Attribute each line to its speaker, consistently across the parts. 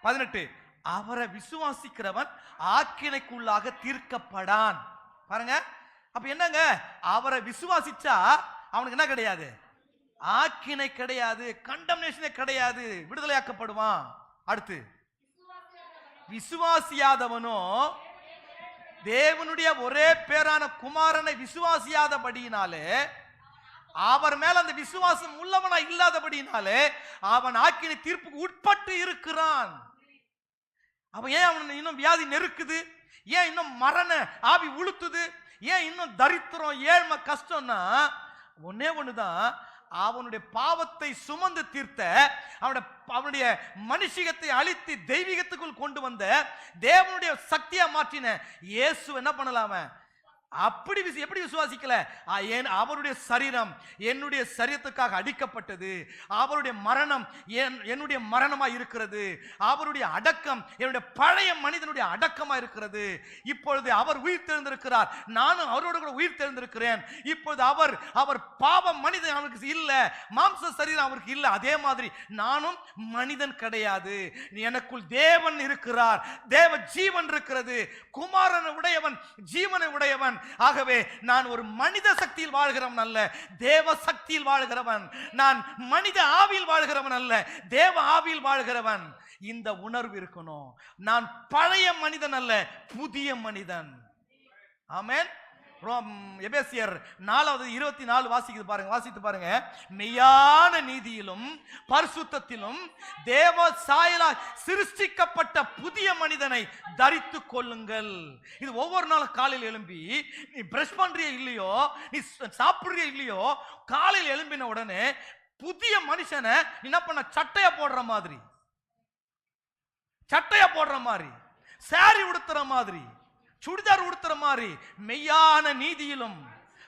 Speaker 1: 18 அவரை விசுவாசிக்கிறவன் ஆக்கினைக்குள்ளாக தீர்க்கப்படான். பாருங்க, அப்ப என்னங்க, அவரை விசுவாசிச்சா அவனுக்கு என்ன கிடையாது? ஆக்கினை கிடையாது, கண்டம்னேஷனே கிடையாது, விடுதலையாக்கப்படுவான். அடுத்து விசுவாசியாதவனோ தேவனுடைய ஒரே பேரான குமாரனை விசுவாசியாதபடியினாலே, அவர் மேல அந்த விசுவாசம் உள்ளவனா இல்லாதபடியினாலே அவன் ஆக்கினை தீர்ப்புக்கு உட்பட்டு இருக்கிறான். அவன் ஏன் அவன் இன்னும் வியாதி நெருக்குது? ஏன் இன்னும் மரண ஆவி உளுத்துது? ஏன் இன்னும் தரித்திரம் ஏழ்மை கஷ்டம்னா ஒன்னே ஒண்ணுதான், அவனுடைய பாவத்தை சுமந்து தீர்த்த, அவனுடைய மனுஷிகத்தை அழித்து தெய்வீகத்துக்குள் கொண்டு வந்த தேவனுடைய சக்தியா மாற்றின இயேசு என்ன பண்ணலாம? அப்படி எப்படி விசுவாசிக்கல? அவருடைய சரீரம் என்னுடைய சரீரத்துக்காக அடிக்கப்பட்டது, அவருடைய மரணம் என்னுடைய மரணமா இருக்கிறது, அவருடைய அடக்கம் என்னுடைய பழைய மனிதனுடைய அடக்கமா இருக்கிறது. இப்பொழுது அவர் உயிர் தெழுந்திருக்கிறார், நானும் அவரோடு கூட உயிர் தெழுந்திருக்கிறேன். இப்பொழுது அவர் பாவ மனிதன் அவருக்கு இல்ல, மாம்ச சரீரம் அவருக்கு இல்ல. அதே மாதிரி நானும் மனிதன் கிடையாது, எனக்குள் தேவன் இருக்கிறார், தேவ ஜீவன் இருக்கிறது, குமாரன் உடையவன், ஜீவனை உடையவன். ஆகவே நான் ஒரு மனித சக்தியில் வாழ்கிறவன் அல்ல, தேவ சக்தியில் வாழ்கிறவன். நான் மனித ஆவியில் வாழ்கிறவன் அல்ல, தேவ ஆவியில் வாழ்கிறவன். இந்த உணர்வு இருக்கணும். நான் பழைய மனிதன் அல்ல, புதிய மனிதன். ஆமென். எபேசியர் 4:24 வாசித்து பாருங்க. மெய்யான நீதியிலும் பரிசுத்தத்திலும் தேவ சாயலாய் சிருஷ்டிக்கப்பட்ட புதிய மனிதனை தரித்து கொள்ளுங்கள். இது ஒவ்வொரு நாளும் காலையில் எழும்பி, நீ பிரஷ் பண்றிய இல்லையோ, நீ சாப்பிடுறிய இல்லையோ, காலையில் எழும்பின உடனே புதிய மனுஷனை என்ன பண்ண? சட்டைய போடுற மாதிரி, சாரி உடுத்துற மாதிரி, சுடிதார் உடுத்துற மாதிரி, மெய்யான நீதியிலும்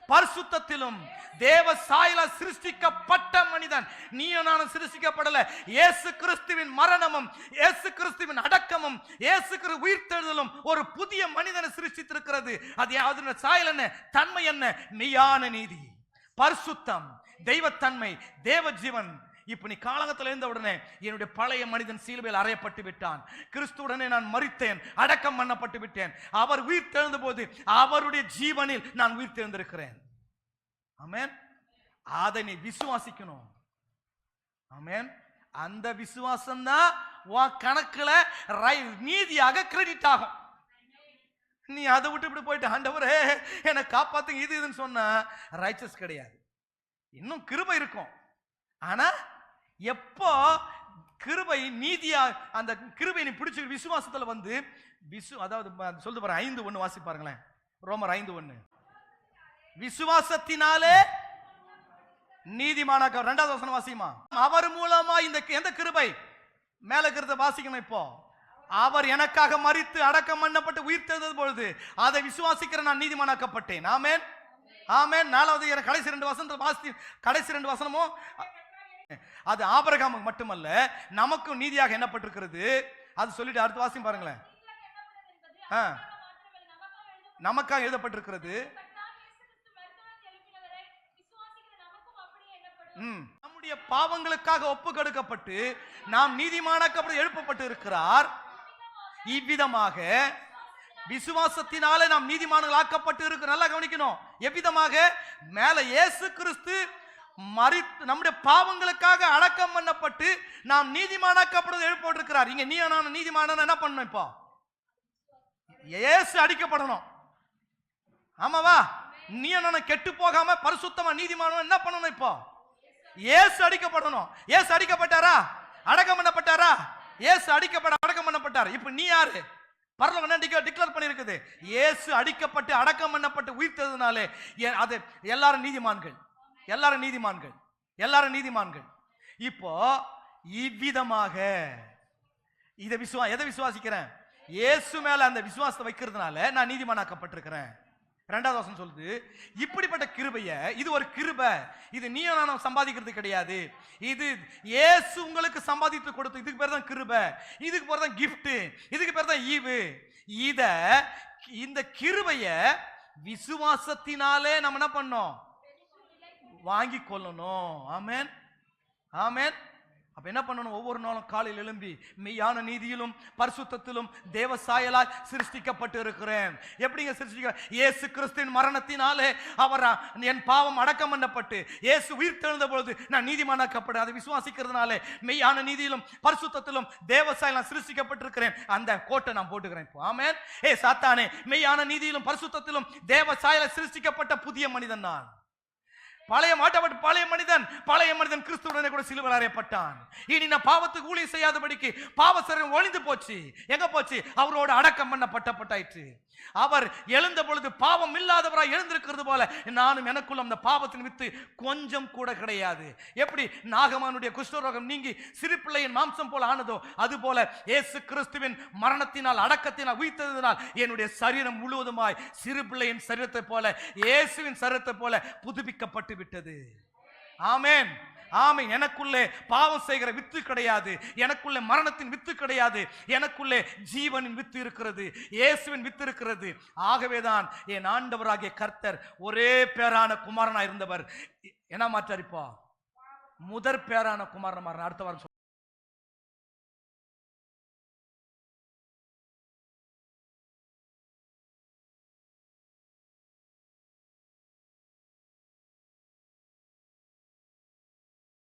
Speaker 1: பரிசுத்தத்திலும் தேவ சாயலா சிருஷ்டிக்கப்பட்ட மனிதன். நீயும் நானும் சிருஷ்டிக்கப்படல. இயேசு கிறிஸ்துவின் மரணமும் இயேசு கிறிஸ்துவின் அடக்கமும் இயேசு கிறிஸ்து உயிர்த்தெழுதலும் ஒரு புதிய மனிதனை சிருஷ்டித்திருக்கிறது. அது சாயல் என்ன? தன்மை என்ன? மெய்யான நீதி, பரிசுத்தம், தெய்வத்தன்மை, தேவ ஜீவன். இப்ப நீ காலகத்தில் இருந்த உடனே என்னுடைய பழைய மனிதன் சிலுவையில் அறையப்பட்டு விட்டான், கிறிஸ்துவுடனே நான் மரித்தேன், அடக்கம் பண்ணப்பட்டு விட்டேன். அவர் உயிர் தெழுந்த போது அவருடைய ஜீவனில் நான் உயிர் தெழுந்திருக்கிறேன். ஆமென். அதை நீ விசுவாசிக்கணும். ஆமென். அந்த விசுவாசம் தான் உன் கணக்குல நீதியாக கிரெடிட் ஆகும். நீ அதை விட்டு இப்படி போயிட்டு ஆண்டவரே என்னை காப்பாத்துங்க இதுன்னு சொன்னா ரைச்சஸ் கிடையாது. இன்னும் கிருபை இருக்கும். ஆனா எப்போ கிருபை நீதியா, அந்த கிருபை நீ பிடிச்சு விசுவாசத்துல வந்து அதாவது சொல்லுது பாரு, 5:1 வாசி பாருங்களேன். ரோமர் 5:1 விசுவாசத்தினாலே நீதிமானாக்க. 2வது வசனம் வாசிமா. அவர் மூலமா இந்த எந்த கிருபை? மேல இருக்கிறத வாசிக்கணும். இப்போ அவர் எனக்காக மரித்து அடக்கம் பண்ணப்பட்டு உயிர் தெழுந்தது பொழுது அதை விசுவாசிக்கிற நான் நீதிமானாக்கப்பட்டேன். ஆமென், ஆமென். 4வது கடைசி 2 வசனத்தை வாசி. கடைசி 2 வசனமும் அது ஆபிரகாமுக்கு மட்டுமல்ல, நமக்கும் நீதியாக எண்ணப்பட்டிருக்கிறது. அது சொல்லிட்டு அடுத்த வாசியம் பாருங்களேன். நமக்காக எழுதப்பட்டிருக்கிறது. நம்முடைய பாவங்களுக்காக ஒப்பு கொடுக்கப்பட்டு நாம் நீதிமானாக்கப்பட்டு எழுப்பப்பட்டு இருக்கிறார். இவ்விதமாக விசுவாசத்தினாலே நாம் நீதிமான்கள் ஆக்கப்பட்டு இருக்கு. நல்லா கவனிக்கணும். எவ்விதமாக? மேல இயேசு கிறிஸ்து நம்முடைய பாவங்களுக்காக அடக்கம் பண்ணப்பட்டு நாம் நீதிமானாக்கப்படுவது எழுப்பப்பட்டிருக்கிறார். இங்க நீ நான் நீதிமான என்ன பண்ணணும்? இப்போ இயேசு அடிக்கப்படணும். ஆமாவா? நீ நான் கெட்டு போகாம பரிசுத்தமா நீதிமானம் என்ன பண்ணணும்? இப்போ இயேசு அடிக்கப்படணும். இயேசு அடிக்கப்பட்டாரா? அடக்கம் பண்ணப்பட்டாரா? இயேசு அடக்கம் பண்ணப்பட்டார். இப்ப நீ யாரு? பரலோகம் என்ன டிக்ளேர் பண்ணிருக்குது? இயேசு அடிக்கப்பட்டு அடக்கம் பண்ணப்பட்டு உயிர் தெழுந்தனாலே அது எல்லாரும் நீதிமான்கள், எல்லாரும் நீதிமான்கள், எல்லாரும் நீதிமான்கள். இப்போ இவ்விதமாக எதை விசுவாசிக்கிறேன்? இயேசு மேல அந்த விசுவாசத்தை வைக்கிறதுனால நான் நீதிமானாக்கப்பட்டிருக்கிறேன். 2வது வசனம் சொல்லுது, இப்படிப்பட்ட கிருபைய, இது ஒரு கிருபை, இது நீயும் நானும் சம்பாதிக்கிறது கிடையாது. இது இயேசு உங்களுக்கு சம்பாதித்து கொடுத்து, இதுக்கு பேர் தான் கிருபை, இதுக்கு பேர் தான் கிஃப்ட், இதுக்கு பேர் தான் ஈவு. இந்த கிருபைய விசுவாசத்தினாலே நம்ம என்ன பண்ணோம்? வாங்கி கொள்ளணும். ஆமென், ஆமென். அப்ப என்ன பண்ணணும்? ஒவ்வொரு நாளும் காலையில் எழும்பி மெய்யான நீதியிலும் பரிசுத்தத்திலும் தேவ சாயலாய் சிருஷ்டிக்கப்பட்டு இருக்கிறேன். எப்படிங்க சிருஷ்டிக்க? இயேசு கிறிஸ்துவின் மரணத்தினாலே அவர் என் பாவம் அடக்கம் பண்ணப்பட்டு இயேசு உயிர் தெழுந்த பொழுது நான் நீதிமானாக்கப்பட்டேன். அதை விசுவாசிக்கிறதுனாலே மெய்யான நீதியிலும் பரிசுத்தத்திலும் தேவ சாயலாய் சிருஷ்டிக்கப்பட்டிருக்கிறேன். அந்த கோட்டை நான் போட்டுக்கிறேன். ஆமென். சாத்தானே, மெய்யான நீதியிலும் பரிசுத்தத்திலும் தேவ சாயலாய் சிருஷ்டிக்கப்பட்ட புதிய மனிதன் நான். பழைய மனிதன் கிறிஸ்துவுடனே கூட சிலுவையில் அறையப்பட்டான். இனி நான் பாவத்துக்கு ஊழியம் செய்யாதபடிக்கு பாவ சரீரம் ஒழிந்து போச்சு. எங்க போச்சு? அவரோடு அடக்கம் பண்ணப்பட்டாயிற்று. அவர் எழுந்த பொழுது பாவம் இல்லாதவராய் எழுந்திருக்கிறது போல நானும் எனக்குள்ள அந்த பாவத்தின் வித்து கொஞ்சம் கூட கிடையாது. எப்படி நாகமானுடைய குஷ்டரோகம் நீங்கி சிறுபிள்ளையின் மாம்சம் போல ஆனதோ அது போல இயேசு கிறிஸ்துவின் மரணத்தினால் அடக்கத்தினால் உயிர்த்ததினால் என்னுடைய சரீரம் முழுவதுமாய் சிறுபிள்ளையின் சரீரத்தை போல இயேசுவின் சரீரத்தை போல புதுப்பிக்கப்பட்டு விட்டது. ஆமென், ஆமென். எனக்குள்ளே பாவம் செய்கிற வித்து கிடையாது. எனக்குள்ளே மரணத்தின் வித்து கிடையாது. எனக்குள்ளே ஜீவனின் வித்து இருக்கிறது. இயேசுவின் வித்து இருக்கிறது. ஆகவேதான் என் ஆண்டவராகிய கர்த்தர் ஒரே பேரான குமாரனா இருந்தவர் என்ன மாற்றாரிப்பா? முதற் பேரான குமாரன் மாறினார். அடுத்த வாரம்